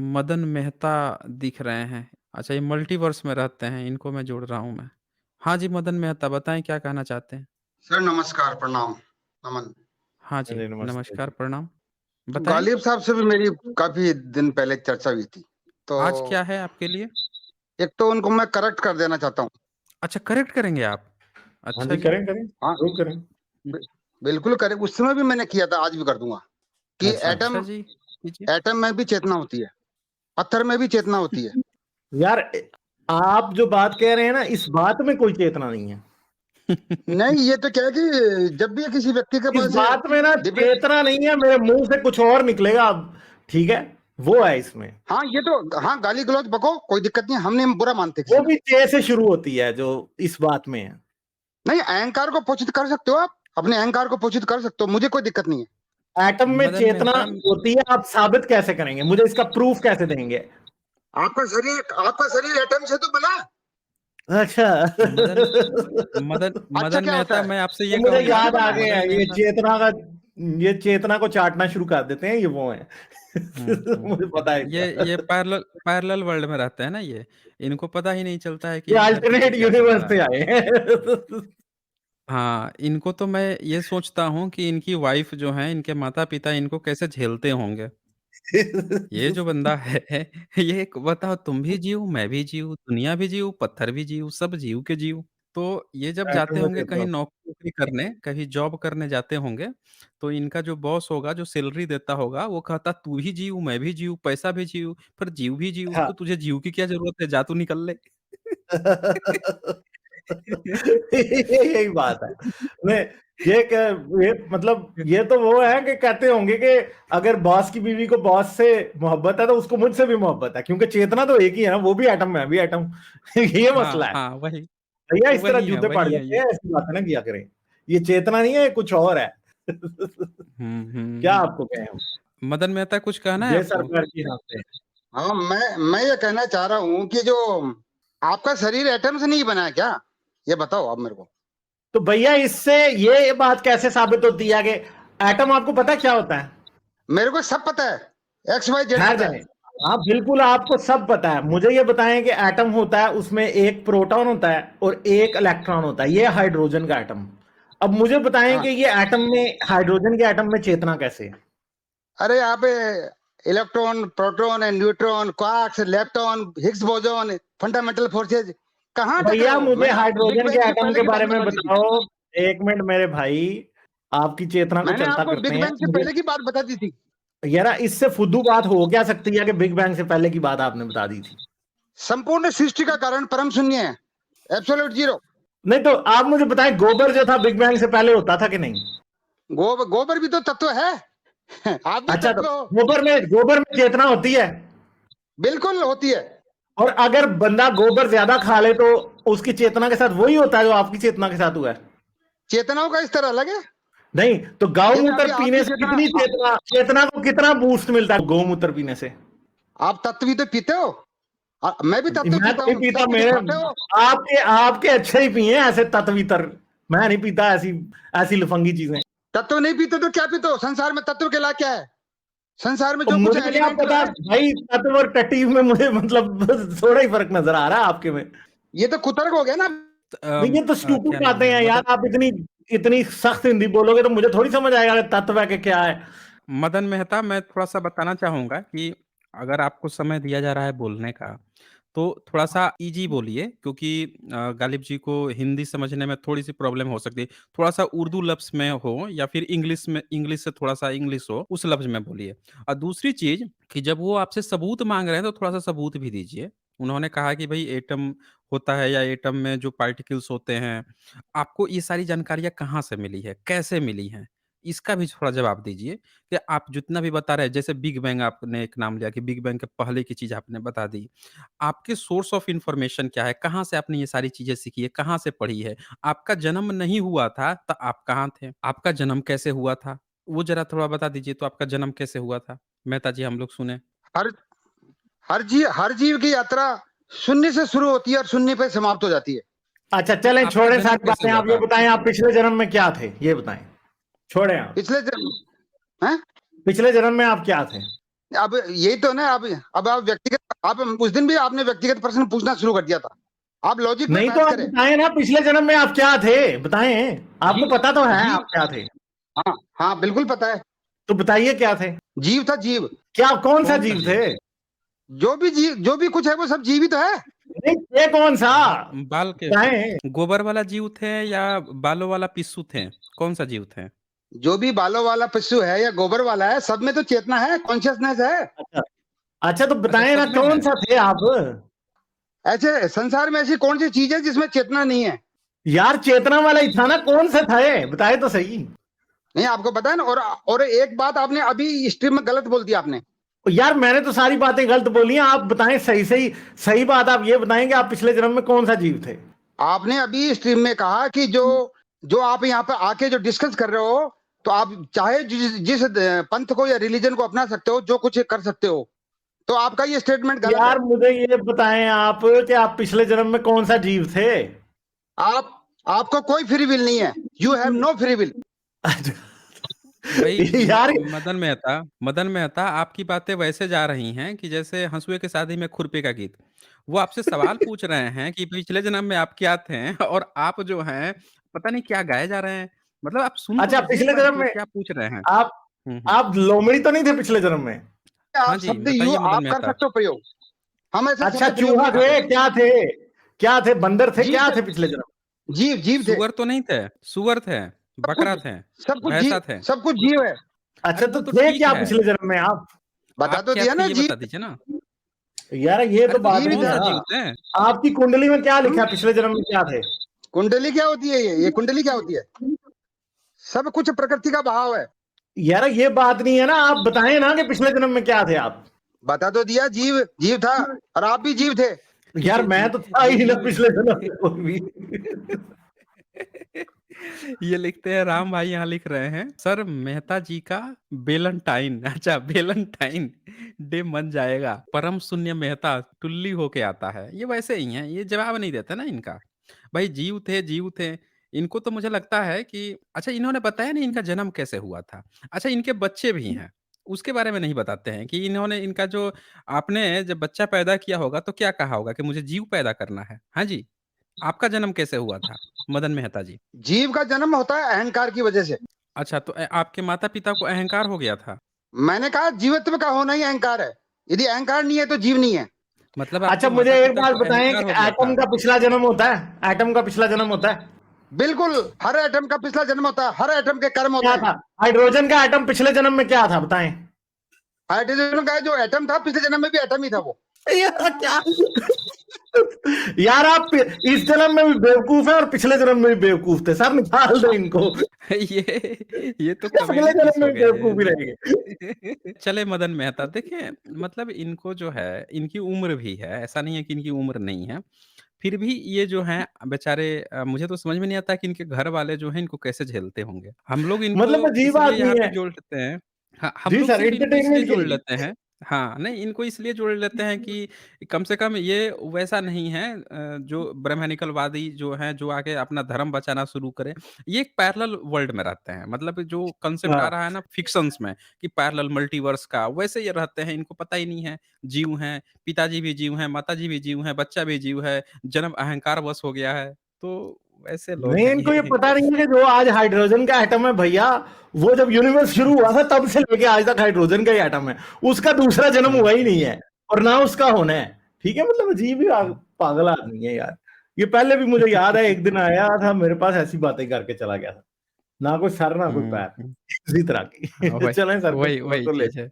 मदन मेहता दिख रहे हैं। अच्छा, ये मल्टीवर्स में रहते हैं, इनको मैं जोड़ रहा हूँ मैं। हाँ जी, मदन मेहता बताएं क्या कहना चाहते हैं। सर नमस्कार, प्रणाम, नमन। हाँ जी, अरे नमस्ते नमस्कार, जी। प्रणाम। तो बताएं। गालिब साहब से भी मेरी काफ़ी दिन पहले चर्चा हुई थी। तो आज क्या है आपके लिए? एक तो उनको मैं करेक्ट कर देना चाहता हूँ। अच्छा, करेक्ट करेंगे आप? हाँ अच्छा जी, जी। करें हाँ, जरूर करें। बि बिल्कुल करेक्ट, उस समय भी मैंने किया था, आज भी कर दूँगा कि अच्छा अच्छा जी, कीजिए। एटम में भी चेतना होती है, पत्थर में भी चेतना होती है। यार, आप जो बात कह रहे हैं ना, इस बात में कोई चेतना नहीं है। नहीं, ये तो क्या है कि जब भी किसी व्यक्ति के इस पास बात में ना डिबेट। चेतना नहीं है, मेरे मुंह से कुछ और निकलेगा अब। ठीक है, वो है इसमें। हाँ, ये तो हाँ, गाली-गलौज बको, कोई दिक्कत नहीं है, हम नहीं बुरा मानते किसी वो को। भी चे से शुरू होती है जो इस बात में है। नहीं, अहंकार को पोषित कर सकते हो आप, अपने अहंकार को पोषित कर सकते हो, मुझे कोई दिक्कत नहीं है। एटम में मदन चेतना मेहता। होती है, आप साबित कैसे करेंगे? मुझे इसका प्रूफ कैसे देंगे? आपका शरीर एटम से तो बना। अच्छा। मदन मदन अच्छा, मदन क्या होता मेहता, है? मैं आपसे तो ये मुझे कहूंगा। याद आ गया, मदन ये मेहता। चेतना का, ये चेतना को चाटना शुरू कर देते हैं, ये वो है। मुझे पता है ये इसका। पैरेलल पैरेलल वर्ल्ड में रहते हैं ना ये। इनको पता ही नहीं चलता है कि ये इस धरती पे अल्टरनेट क्या चल यूनिवर्स रहा से है। आए हैं। हाँ, इनको तो मैं ये सोचता हूँ कि इनकी वाइफ जो है, इनके माता पिता इनको कैसे झेलते होंगे। ये जो बंदा है, ये बताओ, तुम भी जीव, मैं भी जीव, दुनिया भी जीव, पत्थर भी जीव, सब जीव के जीव। तो ये जब जाते एटम में होंगे चेतना कहीं होती नौकरी करने, कहीं जॉब करने जाते होंगे, तो इनका जो बॉस होगा, जो सैलरी देता होगा, वो कहता तू भी जीव, मैं भी जीव, पैसा भी जीव, पर जीव भी जीव, है। तो तुझे जीव की क्या जरूरत है, जा तू निकल ले। यही बात है। नहीं, ये मतलब ये तो वो है कि कहते होंगे कि अगर बॉस की बीवी को बॉस से मोहब्बत है तो उसको मुझसे भी मोहब्बत है, क्योंकि चेतना तो एक ही है ना, वो भी एटम में, मैं भी एटम। ये हाँ मसला है हाँ, वही भैया, इस तरह वही है, जूते पड़ वही है जाते ये। हैं, ऐसी बातें ना किया करें। ये चेतना नहीं है, ये कुछ और है। क्या आपको कहें हम? मदन मेहता, कुछ कहना है ये आपको? सरकार की हाथ है। हाँ, मैं ये कहना चाह रहा हूँ कि जो आपका शरीर एटम से नहीं बना है क्या? ये बताओ आप मेरे को। तो भैया, इससे ये बात कैसे साबित होती है कि एटम, आपको पता है क्या होता है? मेरे को सब पता है, एक्स वाई जेड ठहर पता जाए। है। हाँ बिल्कुल, आपको सब पता है। मुझे ये बताएं कि एटम होता है, उसमें एक प्रोटॉन होता है और एक इलेक्ट्रॉन होता है, ये हाइड्रोजन का एटम। अब मुझे बताएं हाँ, कि ये एटम में, हाइड्रोजन के एटम में चेतना कैसे है? अरे आप electron, proton and neutron, quarks, lepton, Higgs boson, fundamental forces, कहाँ अटक रहे भैया, हो? मुझे मैंने आपको बिग हाइड्रोजन के बैंग से एटम पहले के की बारे बात में बता दी थी। बताओ। एक मिनट मेरे भाई, आपकी चेतना को मैंने चलता आपको करते बिग हैं बैंग से मुझे। पहले की बात बता दी थी। यार, इससे फुद्दू बात हो क्या सकती है कि बिग बैंग से पहले की बात आपने बता दी थी? संपूर्ण सृष्टि का कारण परम शून्य है, एब्सोल्यूट जीरो। नहीं तो आप मुझे बताएं, गोबर जो था बिग बैंग से पहले होता था कि नहीं? गोबर भी तो तत्व है। आप भी अच्छा, तो तत्व हो। गोबर में चेतना होती है? बिल्कुल होती है। और अगर बंदा गोबर ज्यादा खा ले तो उसकी चेतना के साथ वही होता है जो आपकी चेतना के साथ हुआ है? चेतनाओं का स्तर अलग है। नहीं तो जैसे गौमूत्र अभी पीने आपकी से चेतना, कितनी चेतना, चेतना को कितना बूस्ट मिलता है गौमूत्र पीने से? आप तत्व भी तो पीते हो। मैं भी तत्व मैं तो पीता नहीं हूँ, पीता, सब कुछ मेरे खाते हो। आपके आपके अच्छे ही पिए हैं ऐसे तत्वितर। मैं नहीं पीता ऐसी ऐसी लफंगी चीजें। तत्व नहीं पीते तो क्या पीते हो? संसार में तत्व के ला क्या है? संसार में तो जो कुछ मुझे क्या एलिमेंट पता है, भाई, तत्व और टट्टी में मुझे मतलब थोड़ा ही फर्क नजर आ रहा है आपके में। ये तो कुतर्क हो गया ना। नहीं, ये तो स्टूपिड क्या नाम बातें है, हैं यार। मदन आप इतनी इतनी सख्त हिंदी बोलोगे तो मुझे थोड़ी समझ आएगा कि तत्व है कि क्या है। मदन मेहता, मैं थोड़ा सा बताना चाहूंगा कि अगर आपको समय दिया जा रहा है बोलने का, तो थोड़ा सा इजी बोलिए, क्योंकि गालिब जी को हिंदी समझने में थोड़ी सी प्रॉब्लम हो सकती है। थोड़ा सा उर्दू लफ्ज में हो या फिर इंग्लिश में, इंग्लिश से थोड़ा सा इंग्लिश हो, उस लफ्ज में बोलिए। और दूसरी चीज कि जब वो आपसे सबूत मांग रहे हैं तो थोड़ा सा सबूत भी दीजिए। उन्होंने कहा कि भाई एटम होता है, या एटम में जो पार्टिकल्स होते हैं, आपको ये सारी जानकारियां कहाँ से मिली है, कैसे मिली हैं, इसका भी थोड़ा जवाब दीजिए। कि आप जितना भी बता रहे हैं, जैसे बिग बैंग आपने एक नाम लिया कि बिग बैंग के पहले की चीज आपने बता दी। आपके सोर्स ऑफ इंफॉर्मेशन क्या है? कहाँ से आपने ये सारी चीज़ें सीखी है? कहाँ से पढ़ी है? आपका जन्म नहीं हुआ था, तो आप कहाँ थे? आपका जन्म कैसे हुआ था? वो ज़रा थोड़ा बता दीजिए, तो आपका जन्म कैसे हुआ था? मेहता जी, हम लोग सुने। हर हर जीव की यात्रा शून्य से शुरू होती है और शून्य पे समाप्त हो जाती है। अच्छा तो चलें, आपका छोड़ें जन्म सारी कैसे बातें। हुआ आप ये था? बताएं, आप पिछले जन्म में क्या थे, ये बताएं। छोड़ें आप। पिछले जन्म हैं? पिछले जन्म में आप क्या थे? अब यही तो ना, अब आप व्यक्तिगत, आप उस दिन भी आपने व्यक्तिगत प्रश्न पूछना शुरू कर दिया था। आप लॉजिक में नहीं तो बहस आप करें। बताएं ना, पिछले जन्म में आप क्या थे, बताएं। आपको जीव, पता तो है जीव, आप क्या थे, हाँ हाँ बिल्कुल पता है। तो बताइए क्या थे। जीव था, जीव। क्या, कौन सा कौन सा जीव जीव? थे? जो भी जीव, जो भी कुछ है वो सब जीवित है। नहीं, ये कौन सा, बाल के बताएं। गोबर वाला जीव थे या बालों वाला पिस्सू थे? कौन सा जीव थे? जो भी बालों वाला पशु है या गोबर वाला है, सब में तो चेतना है, कॉन्शियसनेस है। अच्छा, अच्छा तो अच्छा, बताएं ना, सब में कौन है। सा थे आप? ऐसे संसार में ऐसी कौन सी चीज है जिसमें चेतना नहीं है? यार चेतना वाला ही था ना, कौन सा था ये, बताए तो सही। नहीं, आपको पता है ना। और एक बात आपने अभी स्ट्रीम में गलत बोल दिया आपने। यार मैंने तो सारी बातें गलत बोली हैं, आप बताएं सही सही, सही बात आप ये बताएंगे, आप पिछले जन्म में कौन सा जीव थे? आपने अभी स्ट्रीम में कहा कि जो जो आप यहाँ पे आके जो डिस्कस कर रहे हो, तो आप चाहे जिस पंथ को या रिलीजन को अपना सकते हो, जो कुछ कर सकते हो। तो आपका ये स्टेटमेंट गलत है। यार मुझे ये बताएं आप कि आप पिछले जन्म में कौन सा जीव थे? आप, आपको कोई फ्री विल नहीं है। You have no free will. भाई यार मदन मेहता, आपकी बातें वैसे जा रही हैं कि जैसे हंसुए की शादी में खुरपे का गीत। वो आपसे सवाल पूछ रहे हैं कि पिछले जन्म में आप क्या थे, और आप जो हैं पता नहीं क्या गाए जा रहे हैं। मतलब आप सुन तो अच्छा, लीजिए एक पिछले बार जन्म कि वो में क्या पूछ रहे हैं। आप हम्म। आप लोमड़ी तो नहीं थे पिछले जन्म में? हाँ आप जी, शब्द यू बताइए मदन आप कर मेहता। सकते हो प्रयोग। हम ऐसा अच्छा, शब्द प्रयोग चूहा नहीं थे, करते। क्या थे, क्या थे, बंदर थे, जीव क्या थे, थे पिछले जन्म? जीव जीव थे। सुअर तो नहीं थे? सुअर थे, सब बकरा कुछ, थे, सब कुछ जीव, भैंसा थे? सब कुछ जीव है। अच्छा अरे तो वो तो थे ठीक क्या है, पिछले जन्म में आप? बता आप तो क्या दिया थे ना, ये जीव। बता दीजिए ना। यार ये तो अरे तो बात जीवित नहीं कौन है है। सा ना, जीव थे? आपकी कुंडली में क्या लिखा हम्म? है, पिछले जन्म में क्या थे? कुंडली क्या होती है? ये कुंडली क्या होती है? सब कुछ प्रकृति का भाव है। यार ये बात नहीं है ना, आप बताएं ना कि पिछले जन्म में क्या थे आप। बता तो दिया, जीव जीव था। और आप भी जीव थे। यार ये मैं जी तो था ये ही ना जीव पिछले जन्म में कोई भी। ये लिखते हैं राम भाई, यहाँ लिख रहे हैं सर मेहता जी का बेलनटाइन, अच्छा बेलनटाइन डे मन जाएगा, परम शून्य मेहता टुल्ली होके आता है। ये वैसे ही हैं, ये जवाब नहीं देते ना इनका। भाई जीव थे, जीव थे। इनको तो मुझे लगता है कि अच्छा इन्होंने बताया नहीं इनका जन्म कैसे हुआ था। अच्छा इनके बच्चे भी हैं, उसके बारे में नहीं बताते हैं कि इन्होंने इनका जो आपने जब बच्चा पैदा किया होगा तो क्या कहा होगा कि मुझे जीव पैदा करना है। हाँ जी, आपका जन्म कैसे हुआ था मदन मेहता जी? जीव का जन्म होता है अहंकार की वजह से। अच्छा तो आपके माता-पिता को अहंकार हो गया था? मैंने कहा जीवत्व का होना ही अहंकार है। यदि अहंकार नहीं है तो जीव नहीं है। मतलब अच्छा आपके मुझे एक माता-पिता बात को बताएं अहंकार कि हो गया एटम था? का पिछला जन्म होता है, एटम का पिछला जन्म होता है? बिल्कुल, हर एटम का पिछला जन्म होता है, हर एटम के कर्म होते क्या हैं। था, हाइड्रोजन का एटम पिछले जन्म में क्या था, बताएं। हाइड्रोजन का जो एटम था, पिछले जन्म में भी एटम ही था वो। यार क्या, यार आप इस जन्म में भी बेवकूफ है और पिछले जन्म में भी बेवकूफ थे, सब निकाल दो इनको। ये तो अगले कॉमेडी पीस जन्म हो में भी गया बेवकूफ ही ये। रहेंगे। चले मदन मेहता देखिए, मतलब इनको जो है इनकी उम्र भी है, ऐसा नहीं है कि इनकी उम्र नहीं है। फिर भी ये जो हैं बेचारे मुझे तो समझ में नहीं आता कि इनके घर वाले जो हैं इनको कैसे झेलते होंगे। हम लोग इनको मतलब अजीब इसलिए यहाँ आदमी पे है। जोड़ लेते हैं। हाँ, हम जी लोग सर, सिर्फ़ इनको इसलिए एंटरटेनमेंट के जोड़ लिए। लेते हैं। हाँ, नहीं इनको इसलिए जोड़ लेते हैं कि कम से कम ये वैसा नहीं है जो ब्राह्मणिकलवादी जो हैं, जो आके अपना धर्म बचाना शुरू करे। ये एक पैरेलल वर्ल्ड में रहते हैं। मतलब जो कांसेप्ट आ हाँ, रहा है ना फ़िक्शंस में कि पैरेलल मल्टीवर्स का, वैसे ये रहते हैं, इनको पता ही नहीं है। जीव हैं, पिताजी भी जीव हैं, माताजी भी जीव हैं, बच्चा भी जीव है, जन्म अहंकारवश हो गया है। तो वैसे लोग नहीं हैं इनको ये ये। पता नहीं है कि जो आज हाइड्रोजन का एटम है भैया, वो जब यूनिवर्स शुरू हुआ था तब से लेके आज तक हाइड्रोजन का ही एटम है, उसका दूसरा जन्म हुँ। हुआ ही नहीं है और ना उसका होना है। ठीक है, मतलब अजीब ही पागल आदमी है यार। ये पहले भी मुझे याद है, एक दिन आया था मेरे पास, ऐसी बातें करके चला गया था, ना कोई सर ना कोई हुँ, पैर, हुँ। इसी तरह हाँ, की। चलें सर, वही को वही तो ले। चीज़ है।